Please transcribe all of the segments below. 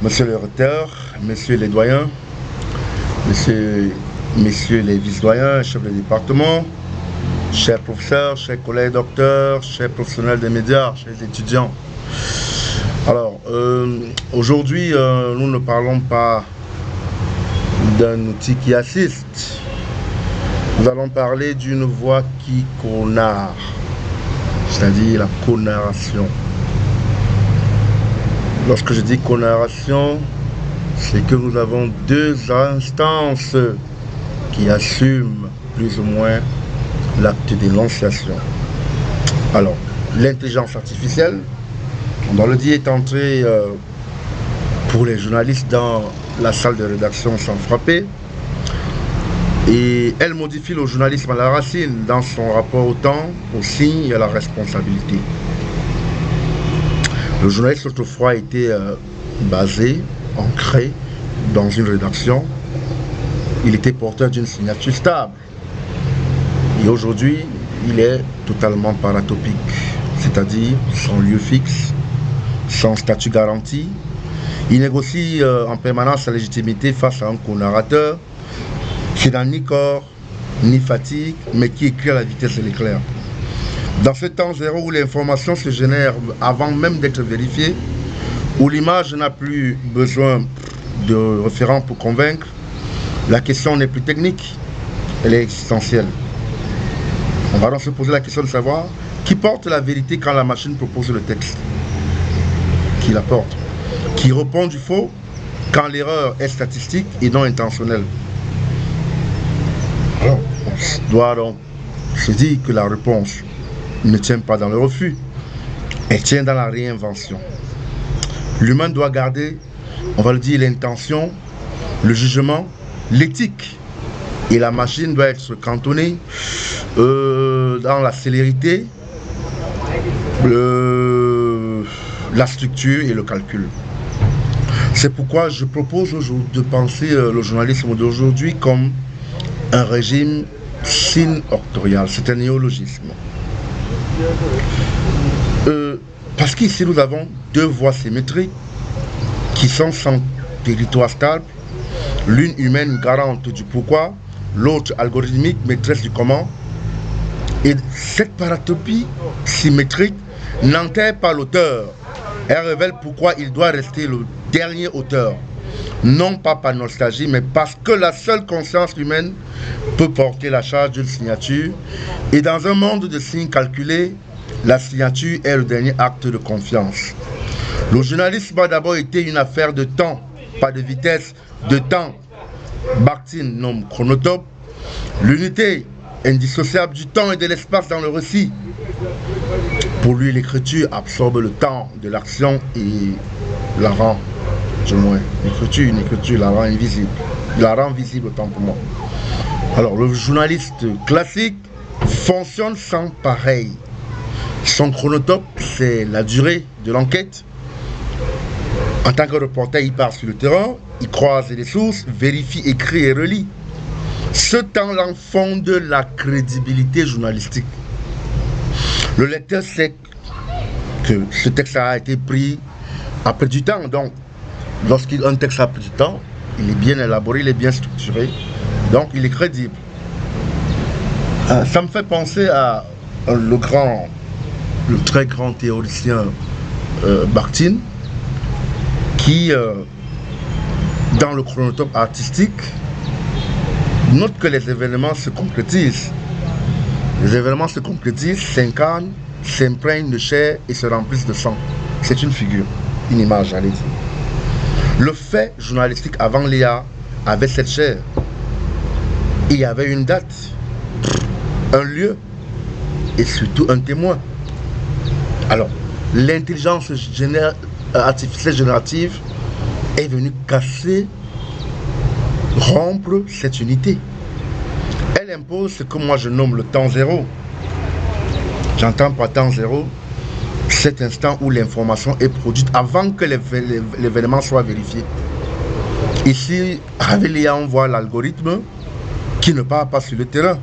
Monsieur le recteur, messieurs les doyens, messieurs les vice-doyens, chefs de département, chers professeurs, chers collègues docteurs, chers professionnels des médias, chers étudiants. Alors, aujourd'hui, nous ne parlons pas d'un outil qui assiste. Nous allons parler d'une voix qui connarre, c'est-à-dire la connarration. Lorsque je dis connarration, c'est que nous avons deux instances qui assument plus ou moins l'acte d'énonciation. Alors, l'intelligence artificielle, on doit le dire, est entrée pour les journalistes dans la salle de rédaction sans frapper. Et elle modifie le journalisme à la racine dans son rapport au temps, au signe et à la responsabilité. Le journaliste autrefois était basé, ancré dans une rédaction. Il était porteur d'une signature stable. Et aujourd'hui, il est totalement paratopique, c'est-à-dire sans lieu fixe, sans statut garanti. Il négocie en permanence sa légitimité face à un co-narrateur qui n'a ni corps, ni fatigue, mais qui écrit à la vitesse de l'éclair. Dans ce temps zéro où l'information se génère avant même d'être vérifiée, où l'image n'a plus besoin de référents pour convaincre, la question n'est plus technique, elle est existentielle. On va donc se poser la question de savoir qui porte la vérité quand la machine propose le texte. Qui la porte? Qui répond du faux quand l'erreur est statistique et non intentionnelle? Alors, on doit donc se dire que la réponse ne tient pas dans le refus, elle tient dans la réinvention. L'humain doit garder, on va le dire, l'intention, le jugement, l'éthique. Et la machine doit être cantonnée dans la célérité, la structure et le calcul. C'est pourquoi je propose de penser le journalisme d'aujourd'hui comme un régime synoctorial. C'est un néologisme. Parce qu'ici nous avons deux voies symétriques qui sont sans territoire stable, l'une humaine garante du pourquoi, l'autre algorithmique maîtresse du comment. Et cette paratopie symétrique n'enterre pas l'auteur, elle révèle pourquoi il doit rester le dernier auteur, non pas par nostalgie, mais parce que la seule conscience humaine peut porter la charge d'une signature. Et dans un monde de signes calculés, la signature est le dernier acte de confiance. Le journalisme a d'abord été une affaire de temps, pas de vitesse, de temps. Bakhtin nomme chronotope l'unité indissociable du temps et de l'espace dans le récit. Pour lui, l'écriture absorbe le temps de l'action et la rend, du moins, l'écriture la rend invisible. La rend visible autant pour moi. Alors, le journaliste classique fonctionne sans pareil. Son chronotope, c'est la durée de l'enquête. En tant que reporter, il part sur le terrain, il croise les sources, vérifie, écrit et relit. Ce temps-là fonde la crédibilité journalistique. Le lecteur sait que ce texte a été pris après du temps. Donc, lorsqu'un texte a pris du temps, il est bien élaboré, il est bien structuré. Donc, il est crédible. Ça me fait penser à le très grand théoricien Bakhtin, qui, dans le chronotope artistique, note que les événements se concrétisent. Les événements se concrétisent, s'incarnent, s'imprègnent de chair et se remplissent de sang. C'est une figure, une image, j'allais dire. Le fait journalistique avant l'IA avait cette chair. Il y avait une date, un lieu et surtout un témoin. Alors, l'intelligence artificielle générative est venue casser, rompre cette unité. Elle impose ce que moi je nomme le temps zéro. J'entends par temps zéro cet instant où l'information est produite avant que l'événement soit vérifié. Ici, avec l'IA, on voit l'algorithme qui ne part pas sur le terrain.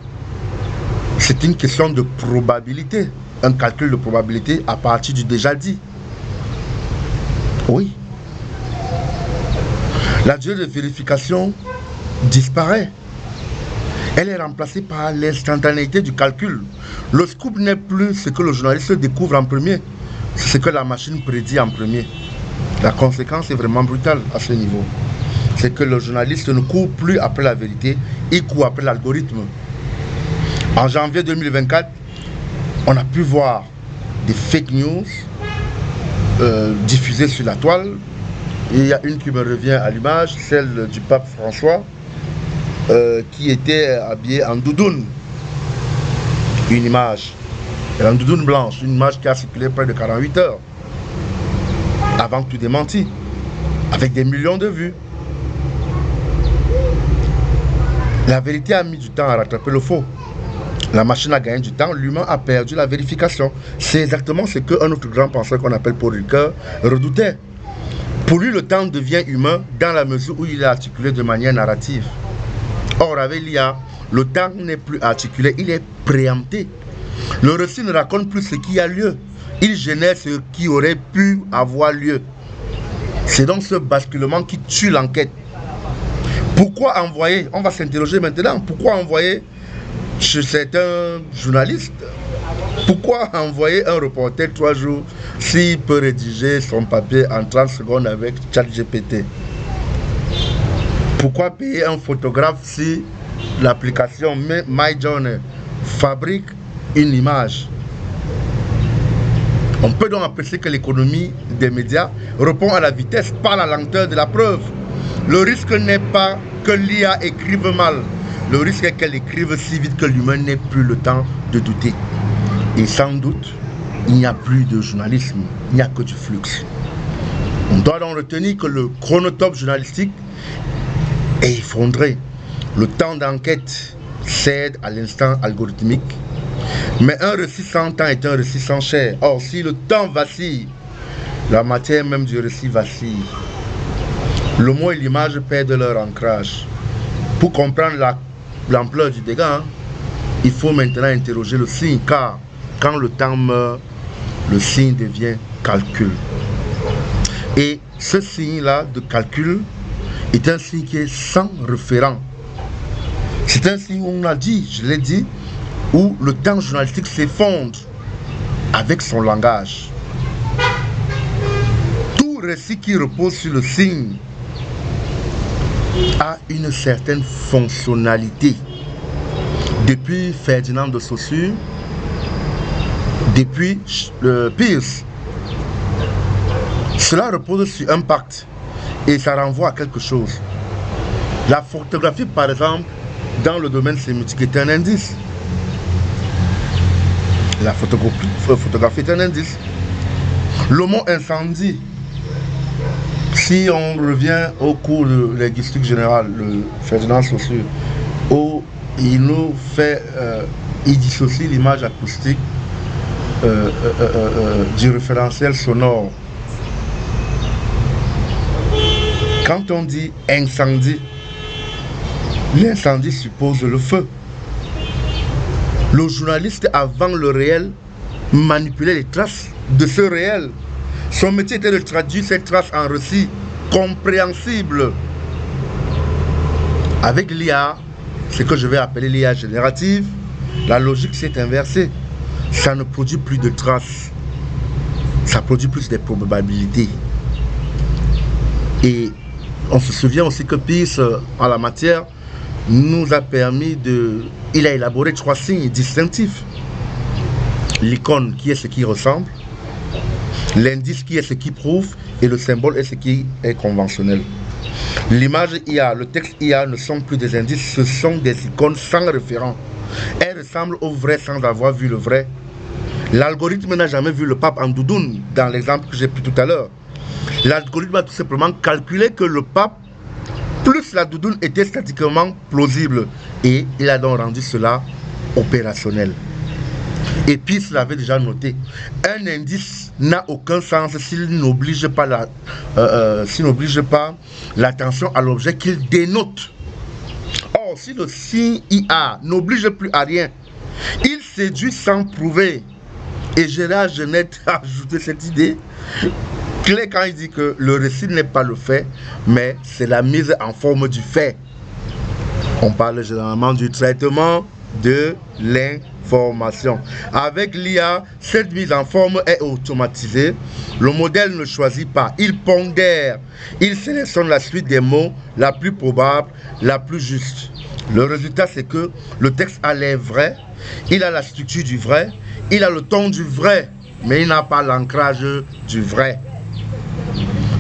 C'est une question de probabilité, un calcul de probabilité à partir du déjà dit. Oui. La durée de vérification disparaît. Elle est remplacée par l'instantanéité du calcul. Le scoop n'est plus ce que le journaliste découvre en premier, c'est ce que la machine prédit en premier. La conséquence est vraiment brutale à ce niveau. C'est que le journaliste ne court plus après la vérité, il court après l'algorithme. En janvier 2024, on a pu voir des fake news diffusées sur la toile. Il y a une qui me revient à l'image, celle du pape François, qui était habillé en doudoune. Une image, en doudoune blanche, une image qui a circulé près de 48 heures, avant tout démenti, avec des millions de vues. La vérité a mis du temps à rattraper le faux. La machine a gagné du temps, l'humain a perdu la vérification. C'est exactement ce qu'un autre grand penseur qu'on appelle Paul Ricoeur redoutait. Pour lui, le temps devient humain dans la mesure où il est articulé de manière narrative. Or, avec l'IA, le temps n'est plus articulé, il est préempté. Le récit ne raconte plus ce qui a lieu. Il génère ce qui aurait pu avoir lieu. C'est donc ce basculement qui tue l'enquête. Pourquoi envoyer, on va s'interroger maintenant, pourquoi envoyer chez certains journalistes, pourquoi envoyer un reporter 3 jours s'il peut rédiger son papier en 30 secondes avec ChatGPT? Pourquoi payer un photographe si l'application MyJournal fabrique une image? On peut donc apprécier que l'économie des médias répond à la vitesse par la lenteur de la preuve. Le risque n'est pas que l'IA écrive mal. Le risque est qu'elle écrive si vite que l'humain n'ait plus le temps de douter. Et sans doute, il n'y a plus de journalisme, il n'y a que du flux. On doit donc retenir que le chronotope journalistique est effondré. Le temps d'enquête cède à l'instant algorithmique. Mais un récit sans temps est un récit sans chair. Or, si le temps vacille, la matière même du récit vacille. Le mot et l'image perdent leur ancrage. Pour comprendre l'ampleur du dégât, il faut maintenant interroger le signe, car quand le temps meurt, le signe devient calcul. Et ce signe-là de calcul est un signe qui est sans référent. C'est un signe où on a dit, je l'ai dit, où le temps journalistique s'effondre avec son langage. Tout récit qui repose sur le signe a une certaine fonctionnalité. Depuis Ferdinand de Saussure, depuis Peirce, cela repose sur un pacte et ça renvoie à quelque chose. La photographie, par exemple, dans le domaine sémiotique est un indice. La photographie est un indice. Le mot incendie, si on revient au cours de linguistique générale, le Ferdinand Saussure, où il nous fait, il dissocie l'image acoustique du référentiel sonore. Quand on dit incendie, l'incendie suppose le feu. Le journaliste, avant le réel, manipulait les traces de ce réel. Son métier était de traduire ces traces en récits compréhensibles. Avec l'IA, ce que je vais appeler l'IA générative, la logique s'est inversée. Ça ne produit plus de traces. Ça produit plus des probabilités. Et on se souvient aussi que Peirce, en la matière, nous a permis de... Il a élaboré 3 signes distinctifs. L'icône qui est ce qui ressemble, l'indice qui est ce qui prouve et le symbole est ce qui est conventionnel. L'image IA, le texte IA ne sont plus des indices, ce sont des icônes sans référent. Elles ressemblent au vrai sans avoir vu le vrai. L'algorithme n'a jamais vu le pape en doudoune dans l'exemple que j'ai pris tout à l'heure. L'algorithme a tout simplement calculé que le pape plus la doudoune était statistiquement plausible et il a donc rendu cela opérationnel. Et Peirce l'avait déjà noté. Un indice n'a aucun sens s'il n'oblige pas l'attention à l'objet qu'il dénote. Or, si le signe IA n'oblige plus à rien, il séduit sans prouver. Et Gérard Genette a ajouté cette idée. clair quand il dit que le récit n'est pas le fait, mais c'est la mise en forme du fait. On parle généralement du traitement de l'information. Avec l'IA, cette mise en forme est automatisée. Le modèle ne choisit pas, il pondère, il sélectionne la suite des mots la plus probable, la plus juste. Le résultat, c'est que le texte a l'air vrai, il a la structure du vrai, il a le ton du vrai, mais il n'a pas l'ancrage du vrai.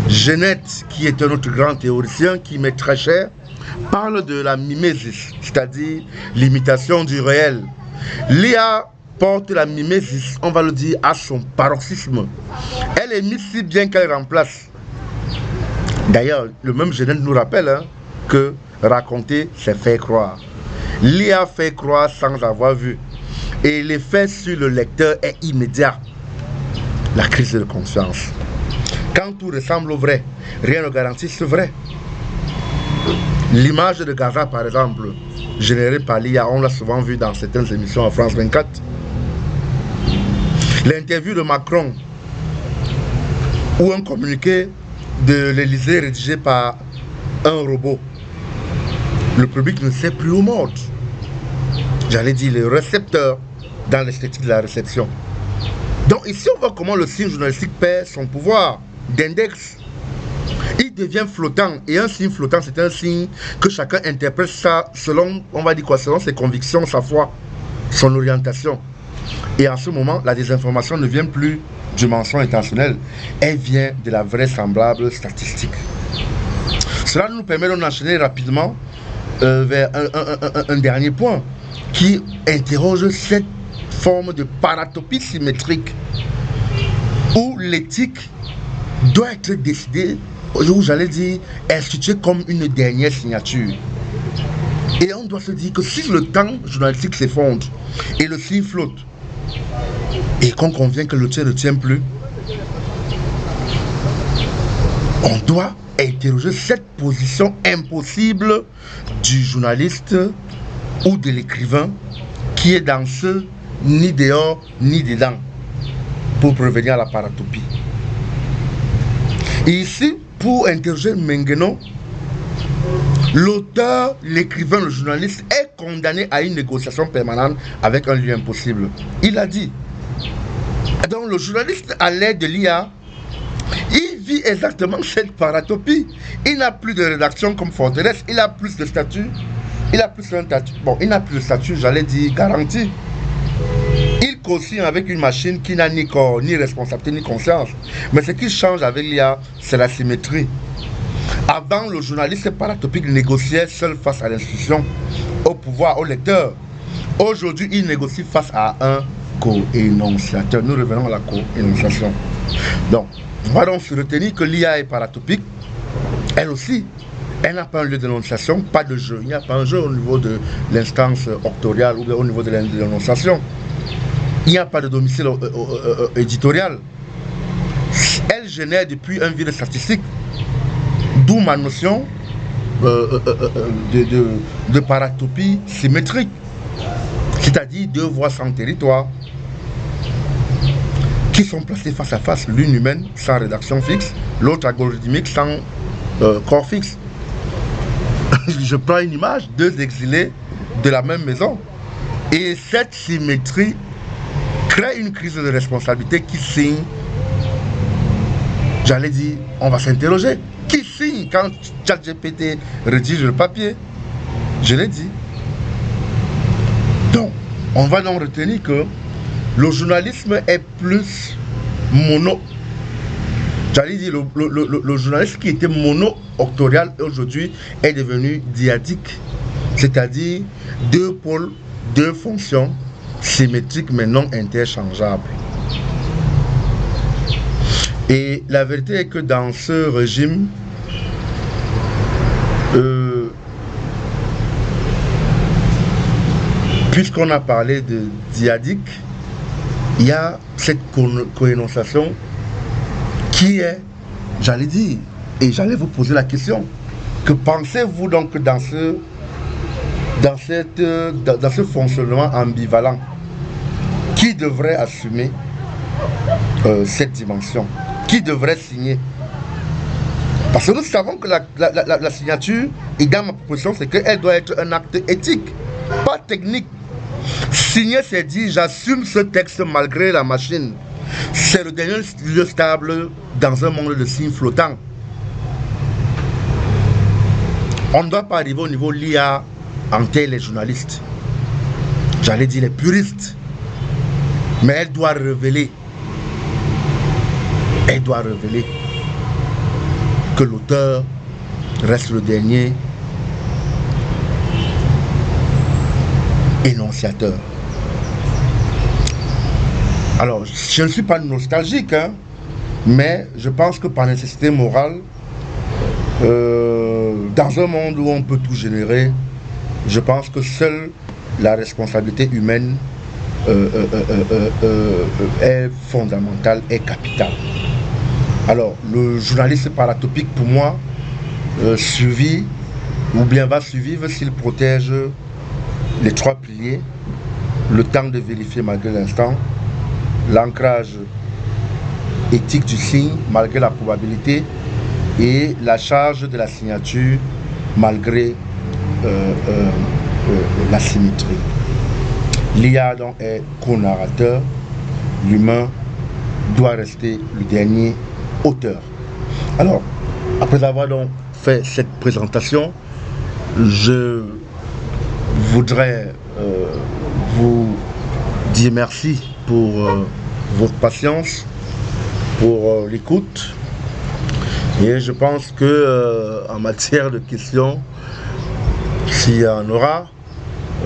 Genette, qui est un autre grand théoricien qui m'est très cher, parle de la mimésis, c'est-à-dire l'imitation du réel. L'IA porte la mimésis, on va le dire, à son paroxysme. Elle est mise si bien qu'elle remplace. D'ailleurs, le même Genette nous rappelle que raconter, c'est faire croire. L'IA fait croire sans avoir vu. Et l'effet sur le lecteur est immédiat. La crise de confiance. Quand tout ressemble au vrai, rien ne garantit ce vrai. L'image de Gaza, par exemple, générée par l'IA, on l'a souvent vu dans certaines émissions en France 24. L'interview de Macron ou un communiqué de l'Élysée rédigé par un robot. Le public ne sait plus au monde. J'allais dire le récepteur dans l'esthétique de la réception. Donc ici on voit comment le signe journalistique perd son pouvoir d'index. Il devient flottant, et un signe flottant, c'est un signe que chacun interprète ça selon, on va dire quoi, selon ses convictions, sa foi, son orientation. Et en ce moment, la désinformation ne vient plus du mensonge intentionnel, elle vient de la vraisemblable statistique. Cela nous permet d'enchaîner rapidement vers un dernier point qui interroge cette forme de paratopie symétrique où l'éthique doit être décidée, où j'allais dire instituée comme une dernière signature. Et on doit se dire que si le temps journalistique s'effondre et le signe flotte et qu'on convient que le tien ne tient plus, on doit interroger cette position impossible du journaliste ou de l'écrivain qui est dans ce ni dehors ni dedans pour prévenir la paratopie. Et ici, pour interroger Mengueno, l'auteur, l'écrivain, le journaliste est condamné à une négociation permanente avec un lieu impossible. Il a dit. Donc le journaliste, à l'aide de l'IA, il vit exactement cette paratopie. Il n'a plus de rédaction comme forteresse, il a plus de statut. Il a plus un statut. Bon, il n'a plus de statut, j'allais dire, garanti. Il co-signe avec une machine qui n'a ni corps, ni responsabilité, ni conscience. Mais ce qui change avec l'IA, c'est la symétrie. Avant, le journaliste paratopique négociait seul face à l'institution, au pouvoir, au lecteur. Aujourd'hui, il négocie face à un co-énonciateur. Nous revenons à la co-énonciation. Donc, on va donc se retenir que l'IA est paratopique. Elle aussi, elle n'a pas un lieu d'énonciation, pas de jeu. Il n'y a pas un jeu au niveau de l'instance octoriale ou au niveau de l'énonciation. Il n'y a pas de domicile éditorial. Elle génère depuis un vide statistique. D'où ma notion de paratopie symétrique. C'est-à-dire deux voix sans territoire qui sont placées face à face, l'une humaine sans rédaction fixe, l'autre algorithmique sans corps fixe. Je prends une image, deux exilés de la même maison. Et cette symétrie crée une crise de responsabilité qui signe. J'allais dire, on va s'interroger. Qui signe quand ChatGPT rédige le papier? Je l'ai dit. Donc, on va donc retenir que le journalisme est plus mono. J'allais dire, le journaliste qui était mono-octorial aujourd'hui est devenu diadique. C'est-à-dire deux pôles, deux fonctions symétriques mais non interchangeables. Et la vérité est que dans ce régime, puisqu'on a parlé de diadique, il y a cette coénonciation qui est, j'allais dire, et j'allais vous poser la question, que pensez-vous donc dans ce fonctionnement ambivalent, qui devrait assumer cette dimension? qui devrait signer. Parce que nous savons que la signature, et dans ma proposition, c'est qu'elle doit être un acte éthique, pas technique. Signer, c'est dire j'assume ce texte malgré la machine. C'est le dernier lieu stable dans un monde de signes flottants. On ne doit pas arriver au niveau l'IA enterre les journalistes. J'allais dire les puristes. Mais elle doit révéler. Elle doit révéler que l'auteur reste le dernier énonciateur. Alors, je ne suis pas nostalgique, hein, mais je pense que par nécessité morale, dans un monde où on peut tout générer, je pense que seule la responsabilité humaine est fondamentale, est capitale. Alors, le journaliste paratopique, pour moi, survit ou bien va survivre s'il protège les trois piliers, le temps de vérifier malgré l'instant, l'ancrage éthique du signe malgré la probabilité et la charge de la signature malgré la symétrie. L'IA donc est co-narrateur, l'humain doit rester le dernier auteur. Alors, après avoir donc fait cette présentation, je voudrais vous dire merci pour votre patience, pour l'écoute. Et je pense que en matière de questions, s'il y en aura,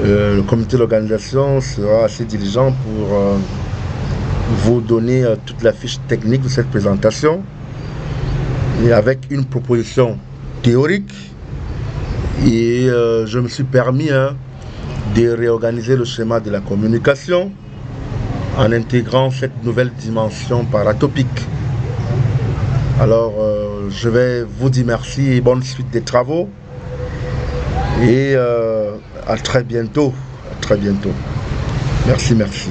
le comité d'organisation sera assez diligent pour vous donner toute la fiche technique de cette présentation et avec une proposition théorique. Et je me suis permis de réorganiser le schéma de la communication en intégrant cette nouvelle dimension paratopique. Alors, je vais vous dire merci et bonne suite des travaux. Et à très bientôt. À très bientôt. Merci, merci.